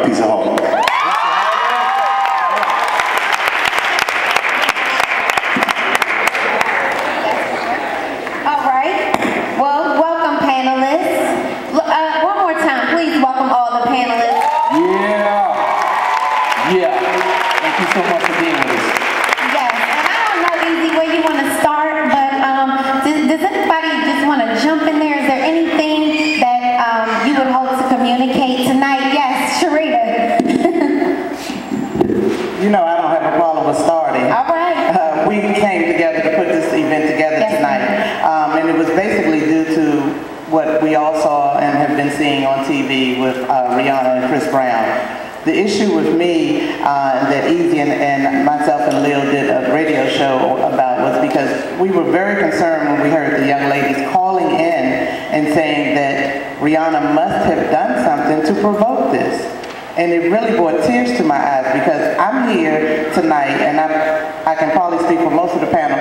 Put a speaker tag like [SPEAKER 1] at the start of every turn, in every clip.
[SPEAKER 1] piece of homework.
[SPEAKER 2] All right. Well, welcome, panelists. One more time, please welcome all the panelists.
[SPEAKER 3] Yeah. Thank you so much for being with us.
[SPEAKER 2] Yes, and I don't know, Easy, where you want to start, but does anybody just want to jump in there? Is there anything that you would hope to communicate tonight? Yes, Sharita.
[SPEAKER 4] You know, I don't have a problem with starting.
[SPEAKER 2] All right.
[SPEAKER 4] We came together to put this event together tonight, and it was basically due to what we all saw and have been seeing on TV with Rihanna and Chris Brown. The issue with me that Easy and myself and Lil did a radio show about was because we were very concerned when we heard the young ladies calling in and saying that Rihanna must have done something to provoke this. And it really brought tears to my eyes because I'm here tonight, and I can probably speak for most of the panel.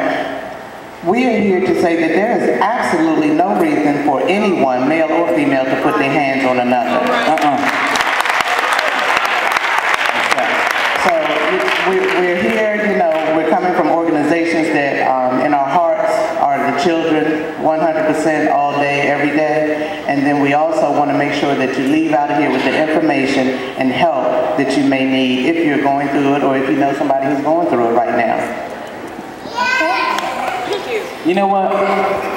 [SPEAKER 4] We are here to say that there is absolutely no reason for anyone, male or female, to put their hands on another. So we're here, you know, we're coming from organizations that in our hearts are the children 100% all day, every day. And then we also want to make sure that you leave out of here with the information and help that you may need if you're going through it or if you know somebody who's going through it right now.
[SPEAKER 3] You know what,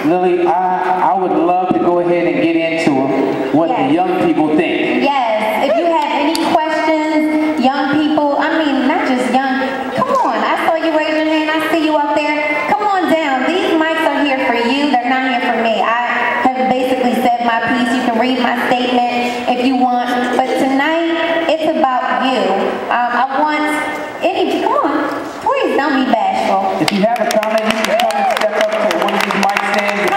[SPEAKER 3] Lily, I would love to go ahead and get into what the young people think.
[SPEAKER 2] Yes, if you have any questions, young people, I mean, not just young, come on, I saw you raise your hand, I see you up there. Come on down, these mics are here for you, they're not here for me. I have basically said my piece, you can read my statement if you want, but tonight, it's about you. I want come on, please don't be bashful.
[SPEAKER 3] If you have a comment, you can come and step up to one of these mic stands.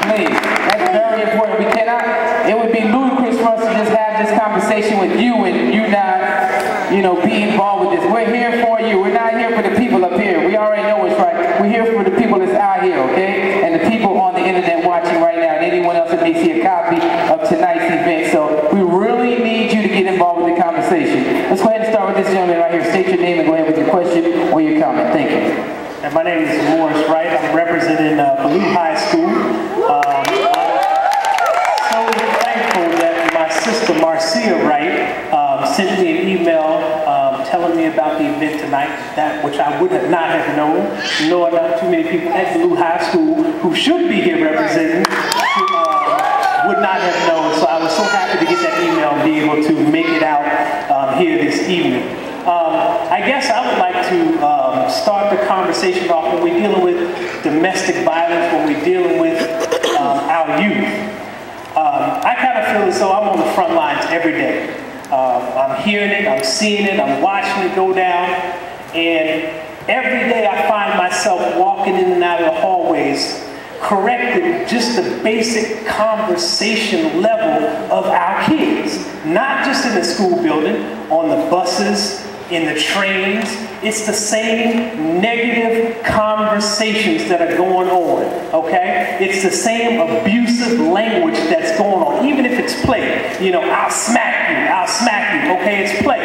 [SPEAKER 3] Please, that's very important. We cannot, it would be ludicrous for us to just have this conversation with you and you not, you know, be involved with this. We're here for you. We're not here for the people up here. We already know what's right. We're here for the people that's out here, okay? And the people on the internet watching right now, and anyone else that may see a copy of tonight's event. So we really need you to get involved with the conversation. Let's go ahead and start with this gentleman right here. State your name and go ahead with your question or your comment. Thank you.
[SPEAKER 5] And my name is Morris Wright. I'm representing Blue High School. I'm so thankful that my sister Marcia Wright sent me an email telling me about the event tonight, which I would not have known, nor not too many people at Blue High School who should be here representing would not have known. So I was so happy to get that email and be able to make it out here this evening. I guess I would like to start the conversation off when we're dealing with domestic violence, when we're dealing with our youth. I kind of feel as though I'm on the front lines every day. I'm hearing it, I'm seeing it, I'm watching it go down, and every day I find myself walking in and out of the hallways correcting just the basic conversation level of our kids. Not just in the school building, on the buses, in the trains. It's the same negative conversations that are going on, okay? It's the same abusive language that's going on, even if it's play. You know, I'll smack you, okay, it's play.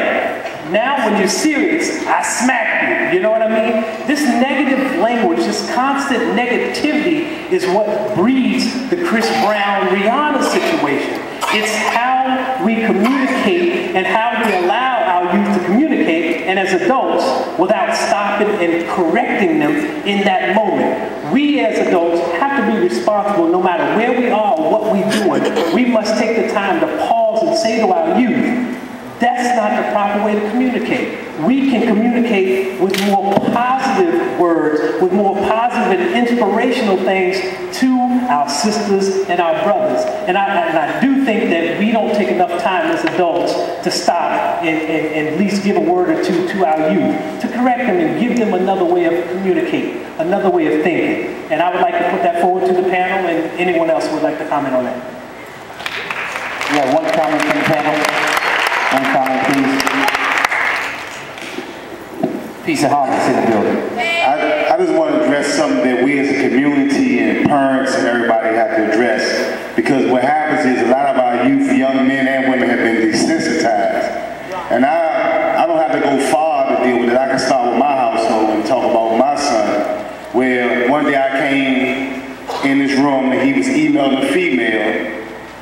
[SPEAKER 5] Now when you're serious, I smack you, you know what I mean? This negative language, this constant negativity is what breeds the Chris Brown Rihanna situation. It's how we communicate and how we allow our youth to communicate, and as adults, without stopping and correcting them in that moment. We as adults have to be responsible no matter where we are or what we're doing. We must take the time to pause and say to our youth, that's not the proper way to communicate. We can communicate with more positive words, with more positive and inspirational things to our sisters and our brothers. And I do think that we don't take enough time as adults to stop and at least give a word or two to our youth, to correct them and give them another way of communicating, another way of thinking. And I would like to put that forward to the panel, and anyone else would like to comment on that.
[SPEAKER 3] Yeah, one comment from the panel. One comment, please. Piece of harmony in the building.
[SPEAKER 1] I just want to address something that we as a community and parents and everybody have to address, because what happens is a lot of our youth, young men and women, have been desensitized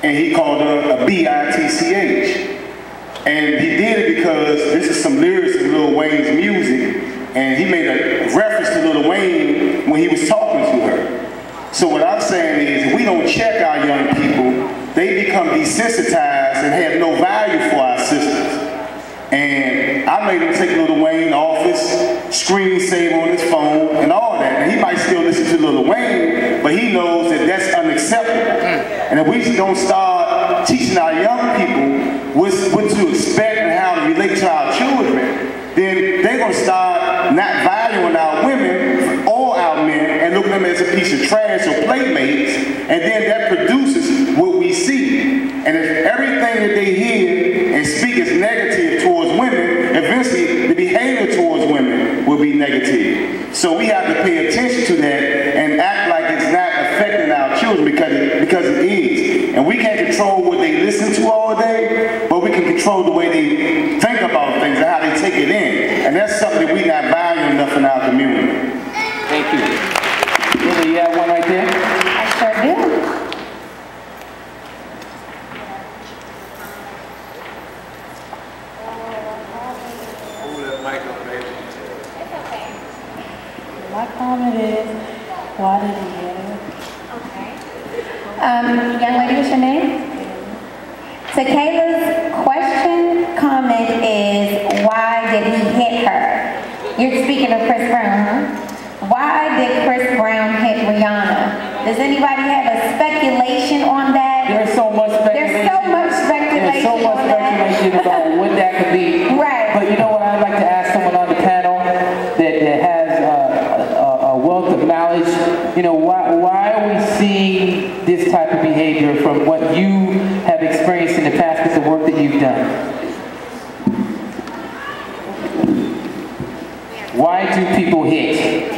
[SPEAKER 1] and he called her a B-I-T-C-H. And he did it because this is some lyrics in Lil Wayne's music, and he made a reference to Lil Wayne when he was talking to her. So what I'm saying is, if we don't check our young people, they become desensitized and have no value for our sisters. And I made him take Lil Wayne off his screen saver on his phone and all that. And he might still listen to Lil Wayne, but he knows that that's unacceptable. And if we don't start teaching our young people what to expect and how to relate to our children, then they're going to start not valuing our women or our men and looking at them as a piece of trash or playmates, and then that produces what we see. And if everything that they hear and speak is negative towards women, eventually the behavior towards women will be negative. So we have to pay attention to that and act like it's not affecting our children, because it is. And we can't control what they listen to all day, but we can control the way they think about things and how they take it in. And that's something that we not value enough in our community.
[SPEAKER 3] Thank you. Lily, you have one right there?
[SPEAKER 2] I sure do.
[SPEAKER 6] My comment is, why did he hit her?
[SPEAKER 2] Okay. Young lady, what's your name? So Kayla's comment is, why did he hit her? You're speaking of Chris Brown, huh? Why did Chris Brown hit Rihanna? Does anybody have a speculation on that?
[SPEAKER 3] There's so much speculation.
[SPEAKER 2] There's so much speculation.
[SPEAKER 3] There's so much speculation about what that could be.
[SPEAKER 2] Right.
[SPEAKER 3] But you know what? I'd like to ask someone on the panel that has a wealth of knowledge. You know, why are we seeing this type of behavior from what you have experienced in the past with the work that you've done? Why do people hit?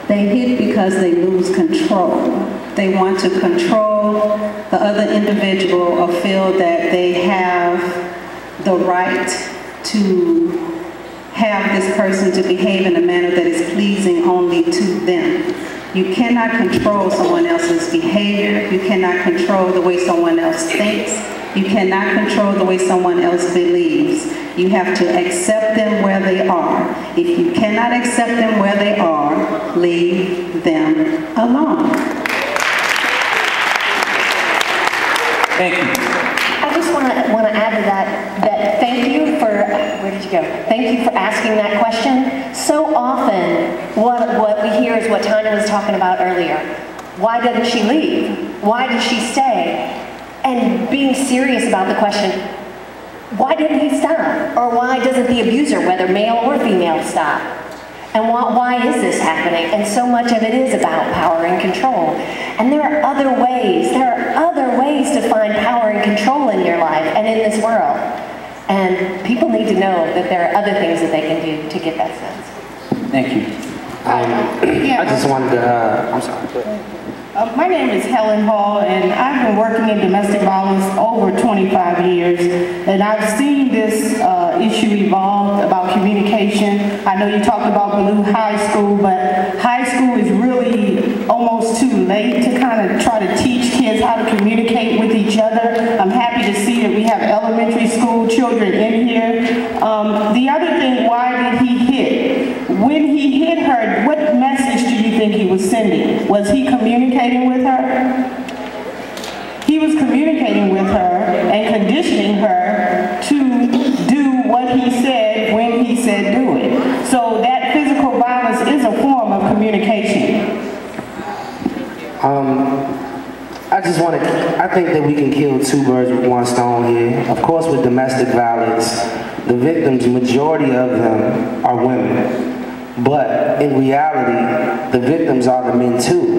[SPEAKER 6] They hit because they lose control. They want to control the other individual or feel that they have the right to have this person to behave in a manner that is pleasing only to them. You cannot control someone else's behavior. You cannot control the way someone else thinks. You cannot control the way someone else believes. You have to accept them where they are. If you cannot accept them where they are, leave them alone.
[SPEAKER 7] Thank you. I just want to add to that thank you for, where did you go? Thank you for asking that question. So often, what we hear is what Tanya was talking about earlier. Why doesn't she leave? Why does she stay? And being serious about the question, why didn't he stop? Or why doesn't the abuser, whether male or female, stop? And why is this happening? And so much of it is about power and control. And there are other ways to find power and control in your life and in this world. And people need to know that there are other things that they can do to get that sense.
[SPEAKER 3] Thank you. I just wanted to, I'm sorry. Go ahead.
[SPEAKER 8] My name is Helen Hall, and I've been working in domestic violence over 25 years, and I've seen this issue evolve about communication. I know you talked about Blue High School, but high school is really almost too late to kind of try to teach kids how to communicate with each other. I'm happy to see that we have elementary school children in here. The other thing, why did he hit? When he hit her, what message do you think he was sending? Was he communicating with her? He was communicating with her and conditioning her to do what he said when he said do it. So that physical violence is a form of communication.
[SPEAKER 9] I think that we can kill two birds with one stone here. Of course, with domestic violence, the victims, majority of them are women. But in reality, the victims are the men too.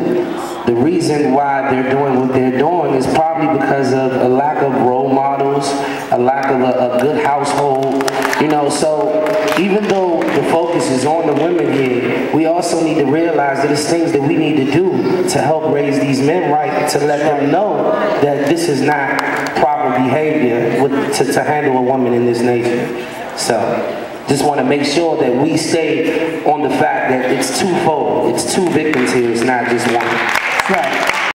[SPEAKER 9] The reason why they're doing what they're doing is probably because of a lack of role models, a lack of a good household, you know. So even though the focus is on the women here, we also need to realize that it's things that we need to do to help raise these men right, to let them know that this is not proper behavior to handle a woman in this nation. So just want to make sure that we stay on the fact that it's twofold. It's two victims here, it's not just one.
[SPEAKER 8] Right.